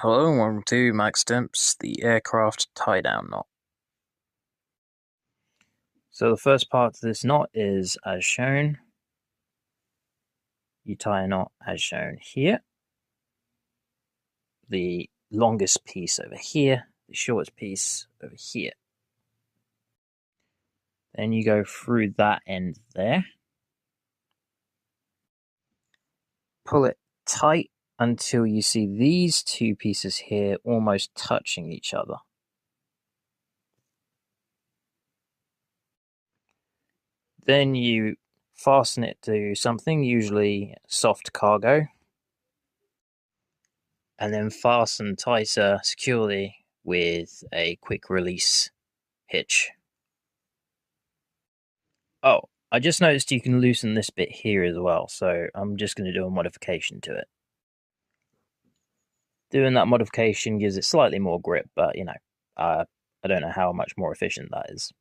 Hello and welcome to Max Stimps, the aircraft tie-down knot. So the first part of this knot is as shown. You tie a knot as shown here. The longest piece over here, the shortest piece over here. Then you go through that end there. Pull it tight until you see these two pieces here almost touching each other. Then you fasten it to something, usually soft cargo, and then fasten tighter securely with a quick release hitch. Oh, I just noticed you can loosen this bit here as well, so I'm just going to do a modification to it. Doing that modification gives it slightly more grip, but I don't know how much more efficient that is.